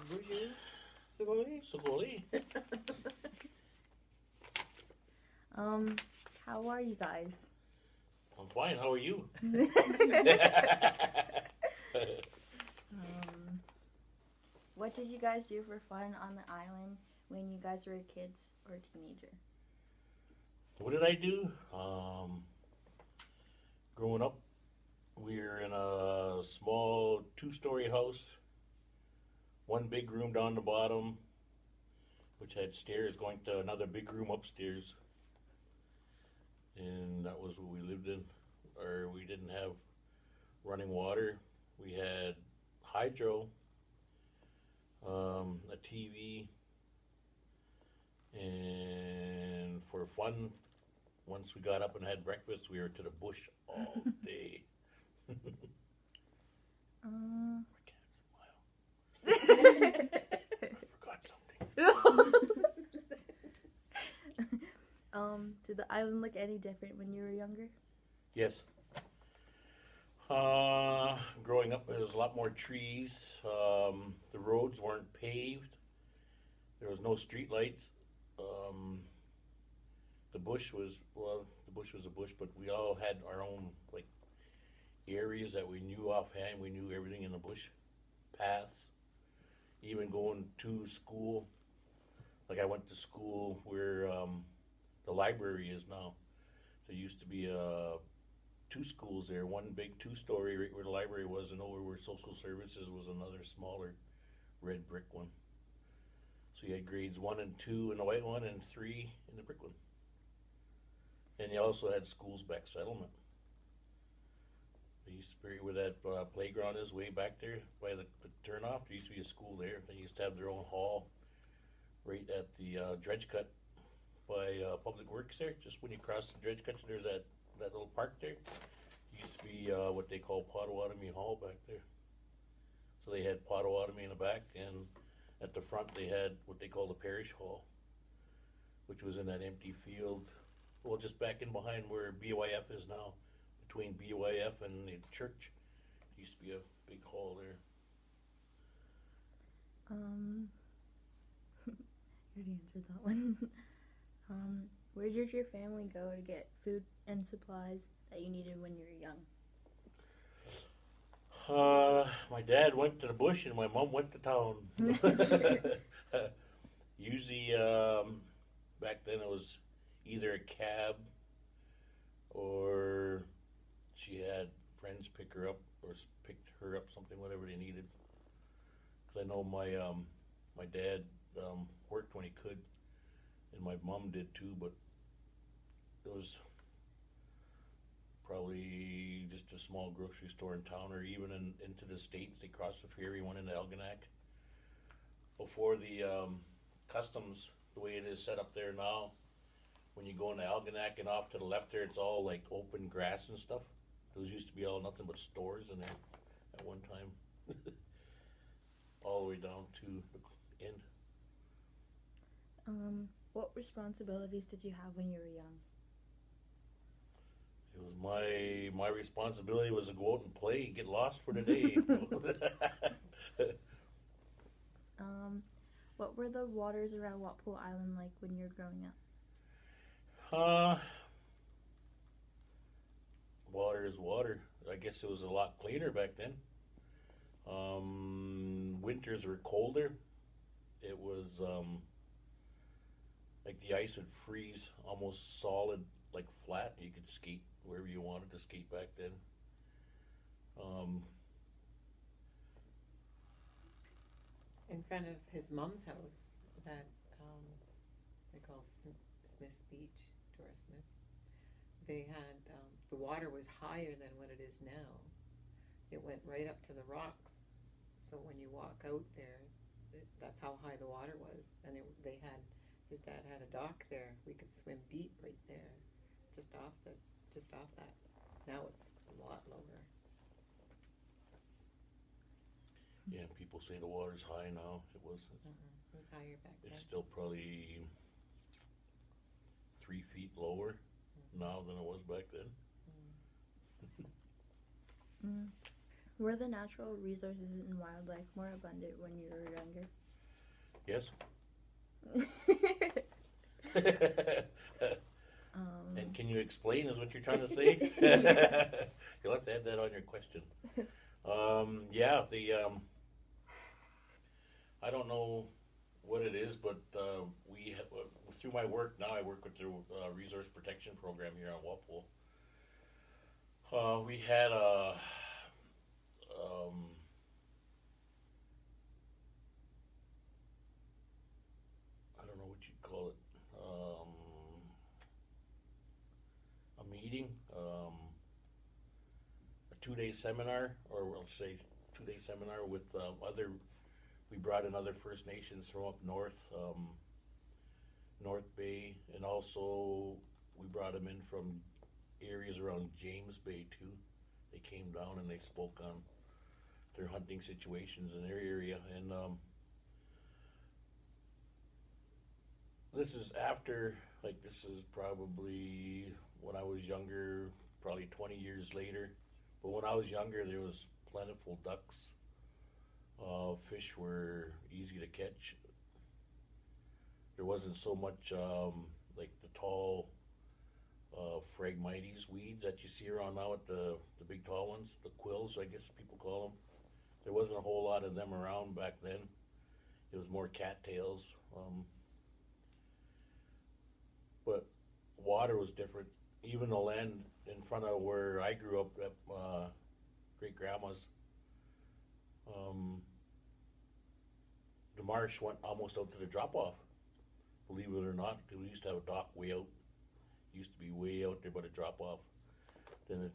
Bonjour. Sugoi. Sugoi. How are you guys? I'm fine. How are you? um, what did you guys do for fun on the island when you guys were kids or a teenager? What did I do? Growing up, we were in a small two-story house, one big room down the bottom, which had stairs going to another big room upstairs. And that was what we lived in. Or we didn't have running water. We had hydro, a TV, and for fun, once we got up and had breakfast, we were to the bush all day. I forgot something. Did the island look any different when you were younger? Yes. Growing up, there was a lot more trees. The roads weren't paved. There was no street lights. The bush was a bush, but we all had our own like areas that we knew offhand. We knew everything in the bush, paths. Even going to school, like I went to school where the library is now. There used to be two schools there, one big two-story right where the library was, and over where social services was another smaller red brick one. So you had grades 1 and 2 in the white one and 3 in the brick one. And you also had schools back settlement. They used to be where that playground is way back there by the turnoff. There used to be a school there. They used to have their own hall right at the dredge cut by Public Works there. Just when you cross the dredge cut, there's that little park there. It used to be what they call Potawatomi Hall back there. So they had Potawatomi in the back, and at the front they had what they call the Parish Hall, which was in that empty field. Well, just back in behind where BYF is now, between BYF and the church. There used to be a big hall there. You already answered that one. Where did your family go to get food and supplies that you needed when you were young? My dad went to the bush and my mom went to town. Usually, back then it was either a cab or she had friends pick her up or picked her up something, whatever they needed. Because I know my dad worked when he could, and my mom did too, but it was probably just a small grocery store in town, or even into the States. They crossed the ferry, went into Algonac. Before the customs, the way it is set up there now, when you go into Algonac and off to the left there, it's all like open grass and stuff. Those used to be all nothing but stores in there at one time. All the way down to the end. What responsibilities did you have when you were young? It was my responsibility was to go out and play and get lost for the day. What were the waters around Walpole Island like when you were growing up? Water is water. I guess it was a lot cleaner back then. Winters were colder. It was like the ice would freeze almost solid, like flat. You could skate wherever you wanted to skate back then. In front of his mom's house, that they call Smith's Beach, Doris Smith, they had, the water was higher than what it is now. It went right up to the rocks. So when you walk out there, that's how high the water was. And his dad had a dock there. We could swim deep right there, just off that. Now it's a lot lower. Yeah, people say the water's high now. It wasn't. It was higher back then. It's still probably 3 feet lower now than it was back then. Were the natural resources and wildlife more abundant when you were younger? Yes. And can you explain is what you're trying to say? You'll have to add that on your question. Yeah, I don't know what it is, but we have, through my work now, I work with the resource protection program here on Walpole. We had a I don't know what you'd call it, a meeting, a 2-day seminar, or we'll say 2-day seminar with we brought in other First Nations from up north, North Bay, and also we brought them in from areas around James Bay too. They came down and they spoke on their hunting situations in their area, and this is after, like, this is probably when I was younger, probably 20 years later. But when I was younger, there was plentiful ducks. Fish were easy to catch. There wasn't so much like the tall Phragmites weeds that you see around now with the big tall ones, the quills, I guess people call them. There wasn't a whole lot of them around back then. It was more cattails. But water was different. Even the land in front of where I grew up at great grandma's, the marsh went almost out to the drop off. Believe it or not, because we used to have a dock way out. It used to be way out there by the drop off. Then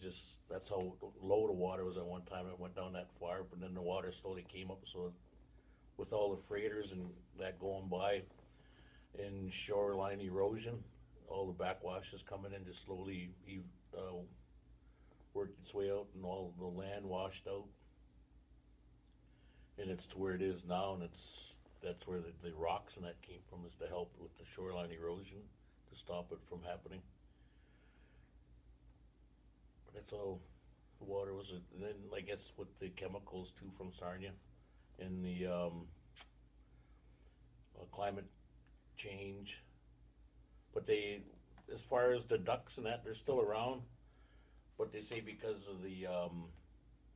that's how low the water was at one time. It went down that far, but then the water slowly came up. So with all the freighters and that going by and shoreline erosion, all the backwashes coming in just slowly worked its way out, and all the land washed out. And it's to where it is now, and that's where the rocks and that came from, is to help with the shoreline erosion, to stop it from happening. But that's all the water was. And then I guess with the chemicals too from Sarnia and the climate change. But as far as the ducks and that, they're still around. But they say because of the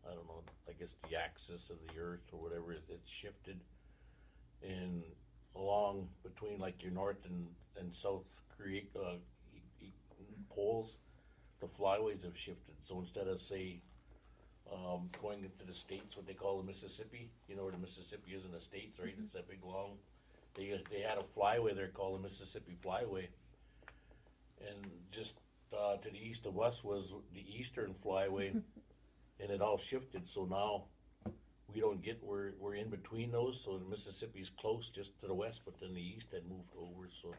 I don't know, I guess the axis of the earth or whatever, it's shifted. And along between like your north and south poles, the flyways have shifted. So instead of, say, going into the States, what they call the Mississippi, you know where the Mississippi is in the States, right? It's that big long. They had a flyway there called the Mississippi Flyway. And just to the east of us was the Eastern Flyway. And it all shifted, so now we don't get, we're in between those, so the Mississippi's close just to the west, but then the east had moved over, so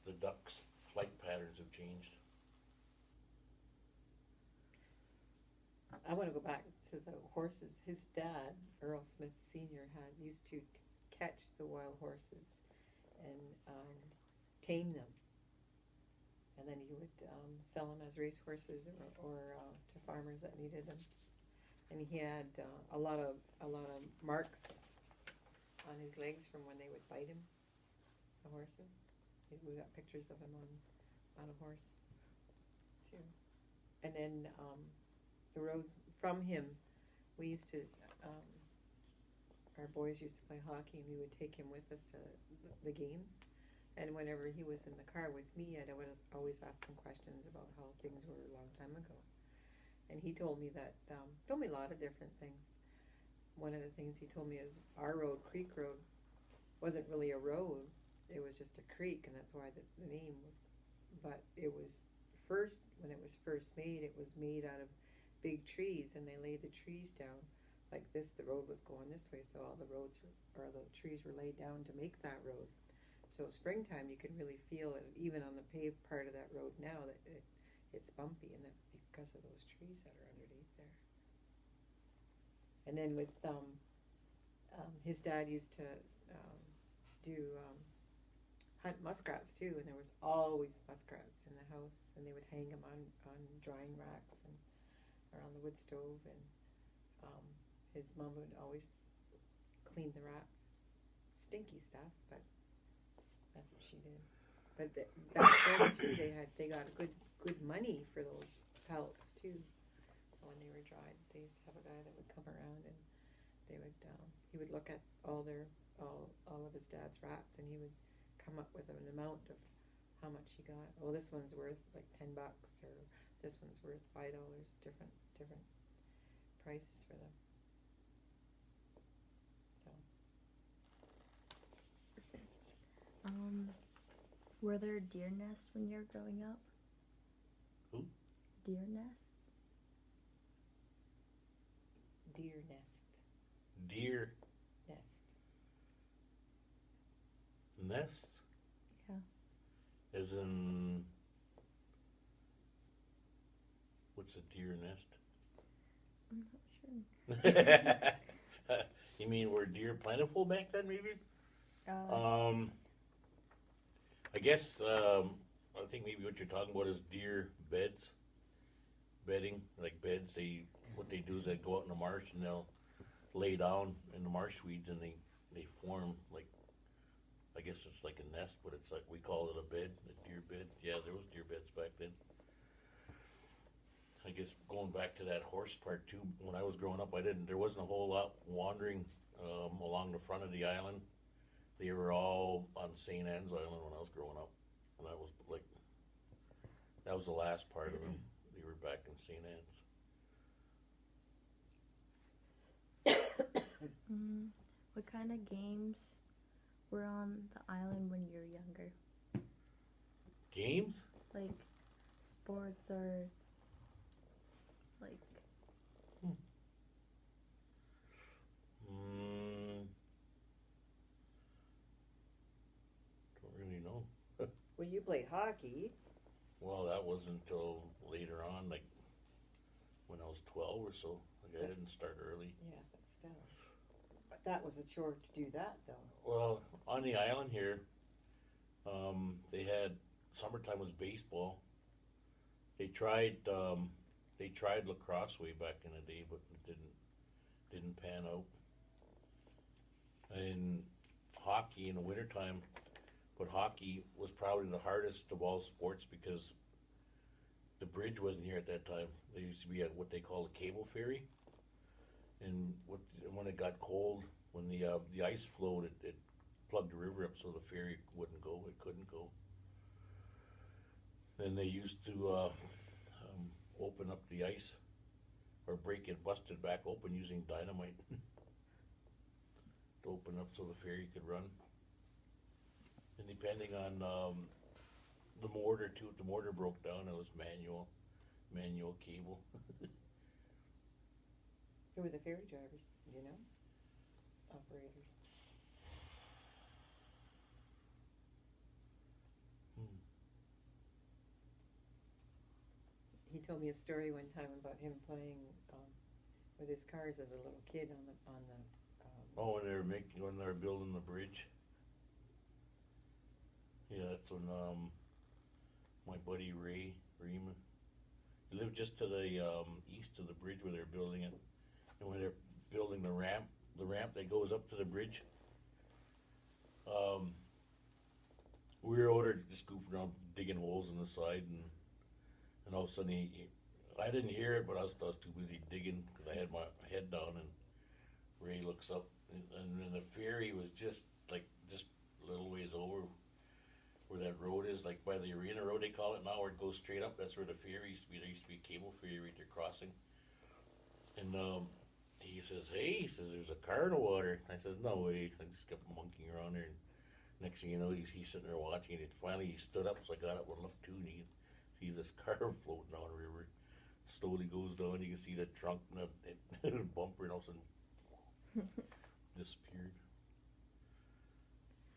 the ducks' flight patterns have changed. I want to go back to the horses. His dad, Earl Smith Sr., used to catch the wild horses and tame them. And then he would sell them as race horses or to farmers that needed them. And he had a lot of marks on his legs from when they would bite him, the horses. We got pictures of him on a horse too. And then the roads from him, we used to, our boys used to play hockey, and we would take him with us to the games. And whenever he was in the car with me, I'd always ask him questions about how things were a long time ago. And he told me told me a lot of different things. One of the things he told me is our road, Creek Road, wasn't really a road. It was just a creek, and that's why the name was. But it was when it was first made, it was made out of big trees, and they laid the trees down like this. The road was going this way, so all the the trees were laid down to make that road. So springtime, you can really feel it, even on the paved part of that road now, that it's bumpy, and that's because of those trees that are underneath there. And then with his dad used to hunt muskrats too, and there was always muskrats in the house, and they would hang them on drying racks and around the wood stove, and his mom would always clean the rats. Stinky stuff, but that's what she did. But back then too, they got good money for those pellets too. When they were dried, they used to have a guy that would come around and he would look at all of his dad's rats, and he would come up with an amount of how much he got. Well, this one's worth like $10, or this one's worth $5. Different prices for them. So. Were there deer nests when you were growing up? Who? Deer nests. Deer nest. Deer Nest. nests? Yeah. As in, what's a deer nest? I'm not sure. You mean were deer plentiful back then, maybe? I guess I think maybe what you're talking about is deer beds, bedding, like beds. What they do is they go out in the marsh and they'll lay down in the marsh weeds, and they form like, I guess it's like a nest, but it's like, we call it a bed, a deer bed. Yeah, there was deer beds back then. I guess going back to that horse part too, when I was growing up, there wasn't a whole lot wandering along the front of the island. They were all on St. Anne's Island when I was growing up, and that was the last part of them. They were back in St. Anne's. What kind of games were on the island when you were younger? Games? Like sports or like. Don't really know. Well, you played hockey. Well, that wasn't until later on, like when I was 12 or so. Like I didn't start early. Yeah, but still. But that was a chore to do that, though. Well, on the island here, they had summertime was baseball. They tried lacrosse way back in the day, but it didn't pan out. And hockey in the wintertime, but hockey was probably the hardest of all sports because the bridge wasn't here at that time. They used to be at what they call a cable ferry, and when it got cold, when the ice flowed, it plugged the river up so the ferry wouldn't go. It couldn't go. Then they used to open up the ice or bust it back open using dynamite to open up so the ferry could run. And depending on the mortar too, if the mortar broke down, it was manual cable. Who were the ferry drivers? You know, operators. He told me a story one time about him playing with his cars as a little kid on the. Oh, when they were building the bridge. Yeah, that's when my buddy Ray Reeman, he lived just to the east of the bridge where they're building it, and when they're building the ramp that goes up to the bridge. We were over there just goofing around, digging holes in the side, and all of a sudden I didn't hear it, but I was too busy digging because I had my head down, and Ray looks up, and then the ferry was just a little ways over where that road is, like by the arena road they call it now, where it goes straight up. That's where the ferry used to be. There used to be a cable ferry right there crossing. And he says, "Hey," he says, "there's a car in the water." I said, "No way." I just kept monkeying around there, and next thing you know, he's sitting there watching it. Finally, he stood up, so I got up and looked too, and he sees this car floating down the river. Slowly goes down. You can see the trunk and the bumper, and all of a sudden disappeared.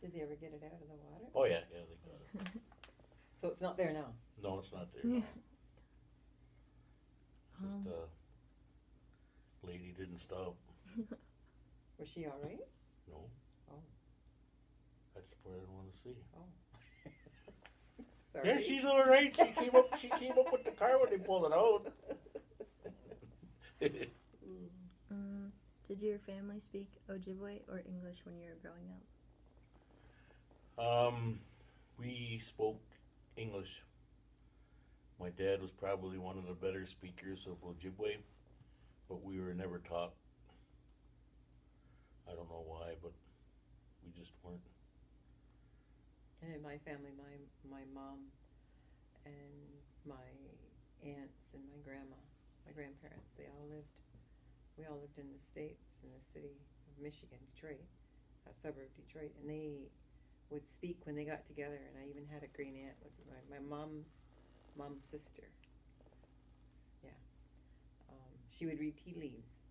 Did they ever get it out of the water? Oh yeah, they got it. So it's not there now. No, it's not there. No. Just lady didn't stop. Was she all right? No. Oh. That's the part I don't want to see. Oh. Sorry. Yeah, she's all right. She came up with the car when they pulled it out. Did your family speak Ojibwe or English when you were growing up? We spoke English. My dad was probably one of the better speakers of Ojibwe, but we were never taught. I don't know why, but we just weren't. And in my family, my mom and my aunts and my grandparents, we all lived in the States, in the city of Michigan, Detroit, a suburb of Detroit, and they would speak when they got together. And I even had a great aunt, was my mom's sister. Yeah, she would read tea leaves,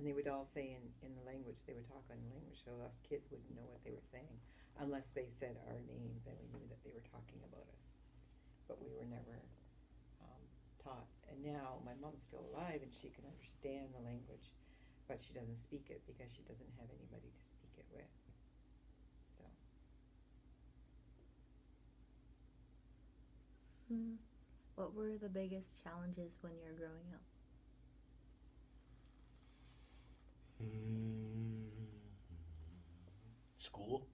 and they would all say in the language. They would talk in the language, so us kids wouldn't know what they were saying unless they said our name. Then we knew that they were talking about us, but we were never taught. And now my mom's still alive, and she can understand the language, but she doesn't speak it because she doesn't have anybody to speak it with. So. What were the biggest challenges when you were growing up? School.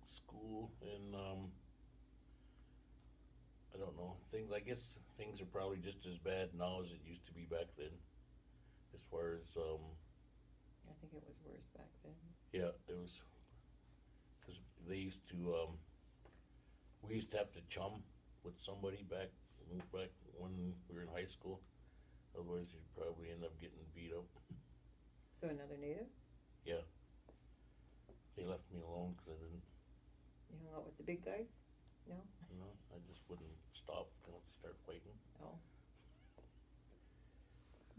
School and I don't know. I guess things are probably just as bad now as it used to be back then. As far as I think it was worse back then. yeah, it was because they used to we used to have to chum with somebody back when we were in high school. Otherwise, you'd probably end up getting beat up. So another native? Yeah. They left me alone because I didn't. You hung out with the big guys? No? No, I just wouldn't stop until they start fighting. Oh.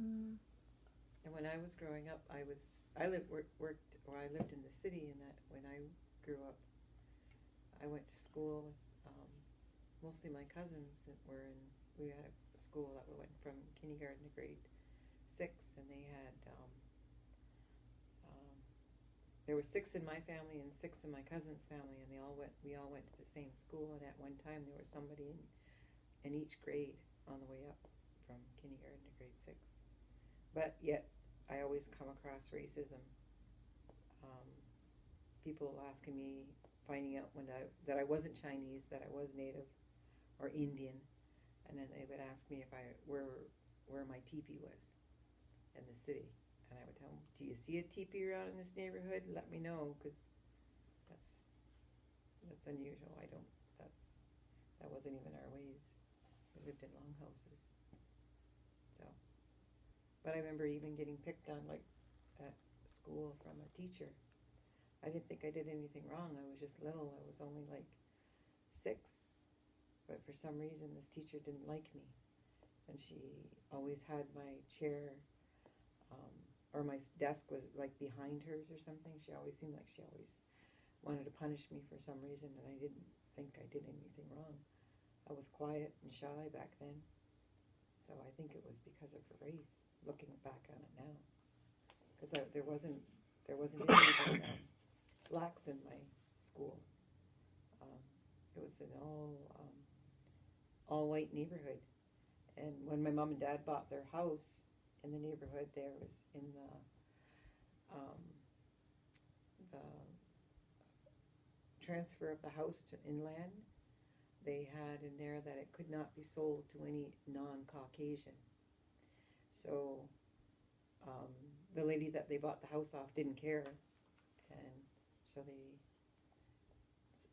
And when I was growing up, I lived in the city, and that when I grew up, I went to school with mostly my cousins that we had a school that we went from kindergarten to grade 6, and they had there were 6 in my family and 6 in my cousin's family, and we all went to the same school. And at one time there was somebody in each grade on the way up from kindergarten to grade 6. But yet I always come across racism. People asking me, finding out that I wasn't Chinese, that I was Native or Indian, and then they would ask me where my teepee was in the city. And I would tell them, do you see a teepee around in this neighborhood? Let me know, because that's unusual. That wasn't even our ways. We lived in longhouses. So, but I remember even getting picked on, like, at school from a teacher. I didn't think I did anything wrong. I was just little. I was only like 6. But for some reason, this teacher didn't like me. And she always had my chair or my desk was like behind hers or something. She always seemed like she always wanted to punish me for some reason, and I didn't think I did anything wrong. I was quiet and shy back then, so I think it was because of her race. Looking back on it now, because there wasn't any blacks in my school. It was an all white neighborhood, and when my mom and dad bought their house in the neighborhood, there was in the transfer of the house to inland, they had in there that it could not be sold to any non-Caucasian. So the lady that they bought the house off didn't care, and so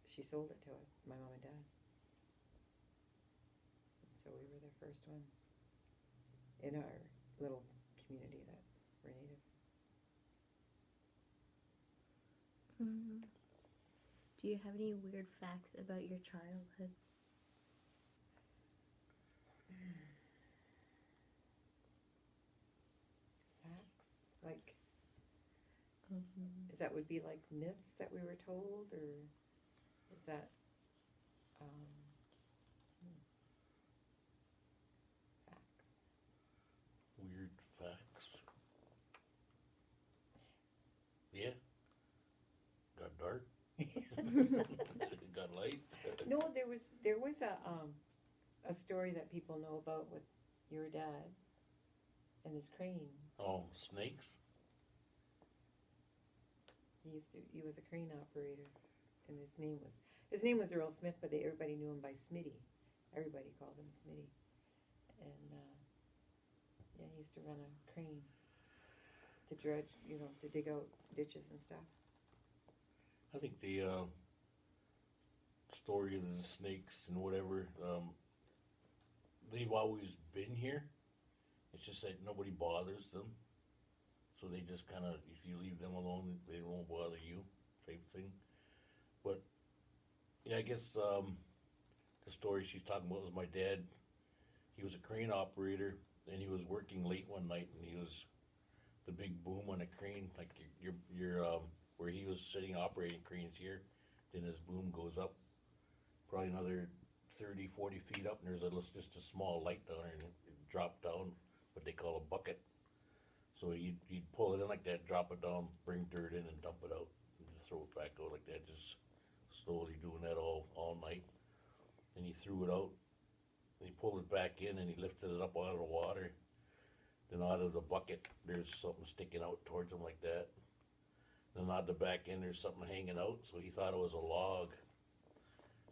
she sold it to us, my mom and dad. And so we were the first ones in our little community that were Native. Do you have any weird facts about your childhood? Facts? Like, is that would be like myths that we were told, or is that facts? Weird facts. Yeah. Got dark. Got light. No, there was a story that people know about with your dad, and his crane. Oh, snakes? He was a crane operator, and his name was Earl Smith, but everybody knew him by Smitty. Everybody called him Smitty, and yeah, he used to run a crane to dredge, to dig out ditches and stuff. I think the story of the snakes and whatever, they've always been here. It's just that nobody bothers them. So they just kind of, if you leave them alone, they won't bother you, type thing. But, yeah, I guess the story she's talking about was my dad. He was a crane operator, and he was working late one night, and he was the big boom on a crane, like your where he was sitting operating cranes here. Then his boom goes up probably another 30, 40 feet up, and there's just a small light down there, and it dropped down, what they call a bucket. So he'd pull it in like that, drop it down, bring dirt in, and dump it out, and just throw it back out like that, just slowly doing that all night. And he threw it out, and he pulled it back in, and he lifted it up out of the water. Then out of the bucket, there's something sticking out towards him like that. Then out the back end, there's something hanging out, so he thought it was a log.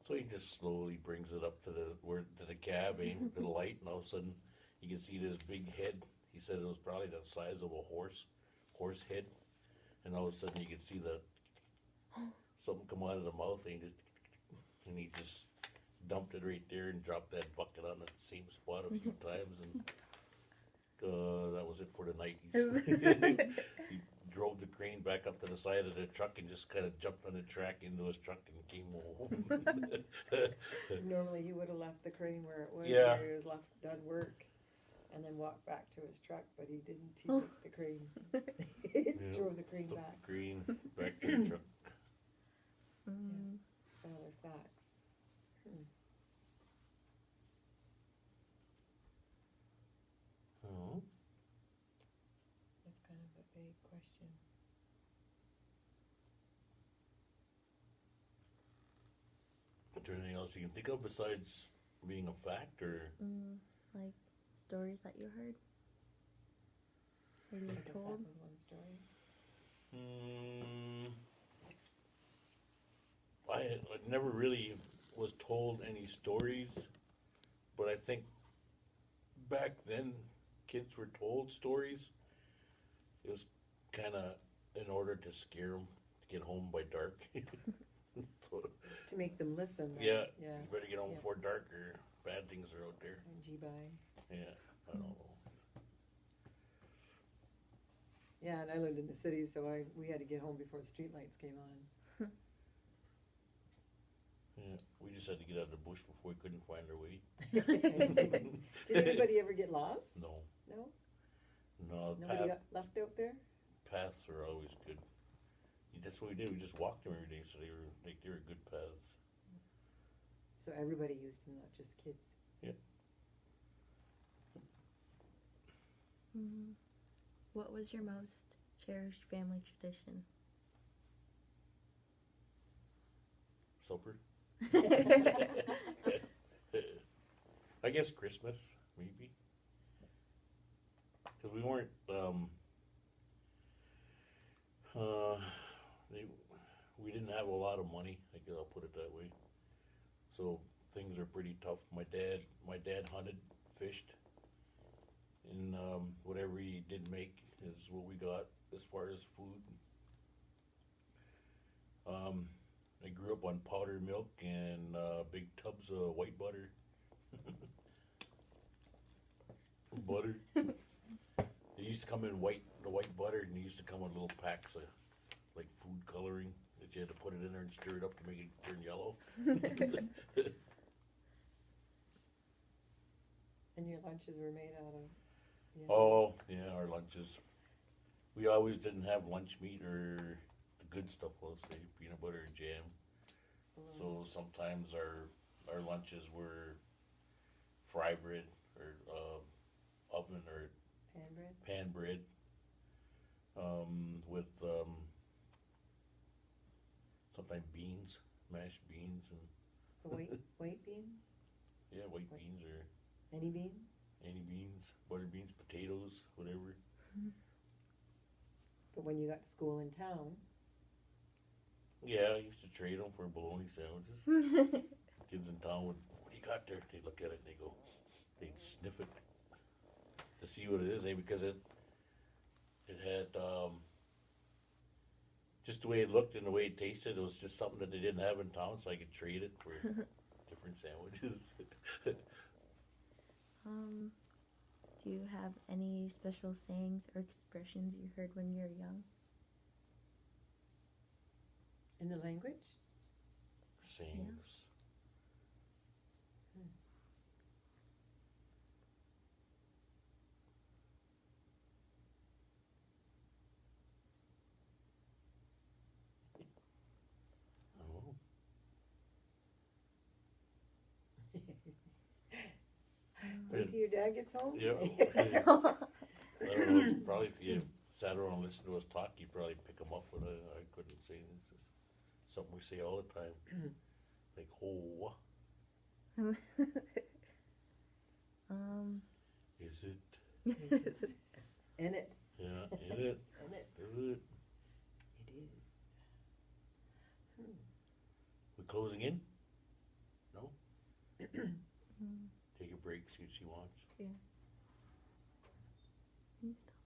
So he just slowly brings it up to the cab, to the light, and all of a sudden, you can see this big head. He said it was probably the size of a horse head, and all of a sudden you could see something come out of the mouth, and he just dumped it right there and dropped that bucket on the same spot a few times, and that was it for the night. He drove the crane back up to the side of the truck and just kind of jumped on the track into his truck and came home. Normally he would have left the crane where it was, Yeah. where he was done work, and then walked back to his truck, but he didn't. He took the crane. Yeah. Drove the crane Took back. the crane back to the truck. Other facts. Oh. That's kind of a big question. Is there anything else you can think of besides being a fact, or? Like stories that you heard? Or you I were guess that told? was one story. I never really was told any stories, but I think back then kids were told stories. It was kind of in order to scare them to get home by dark. So, To make them listen. Right? yeah, Yeah. you better get home Yeah. before dark or bad things are out there. And G-by. Yeah, I don't know. Yeah, and I lived in the city, so we had to get home before the street lights came on. Yeah, we just had to get out of the bush before we couldn't find our way. Did anybody ever get lost? No, No? no, Nobody got left out there? paths are always good. That's what we did. We just walked them every day, so they were good paths. So everybody used them, not just kids. What was your most cherished family tradition? Supper. I guess Christmas, maybe. Because we weren't, we didn't have a lot of money, I guess I'll put it that way. So things are pretty tough. My dad hunted, fished, and whatever he did make is what we got as far as food. I grew up on powdered milk and big tubs of white butter. Butter. They used to come in the white butter, and they used to come in little packs of like food coloring that you had to put it in there and stir it up to make it turn yellow. And your lunches were made out of? Yeah. Oh, yeah, our lunches. We always didn't have lunch meat or the good stuff, let's say, peanut butter and jam. So sometimes our lunches were fry bread or oven or Pan bread? with sometimes beans, mashed beans, and The white beans? yeah, white beans or Any bean? any beans. butter beans, potatoes, whatever. But when you got to school in town, Yeah, I used to trade them for bologna sandwiches. Kids in town would, what do you got there? They look at it and they go, they'd sniff it to see what it is, because it had just the way it looked and the way it tasted. It was just something that they didn't have in town, so I could trade it for different sandwiches. Do you have any special sayings or expressions you heard when you were young? in the language, Sayings. I don't know. wait till your dad gets home. Yep. I don't know. Probably if you sat around and listened to us talk, you'd probably pick them up. But I couldn't say this. Is something we say all the time. Like, oh, is it? In it. Yeah, is it? In it. Is it? It is. We closing in? No? Take a break, see what she wants. Can you stop?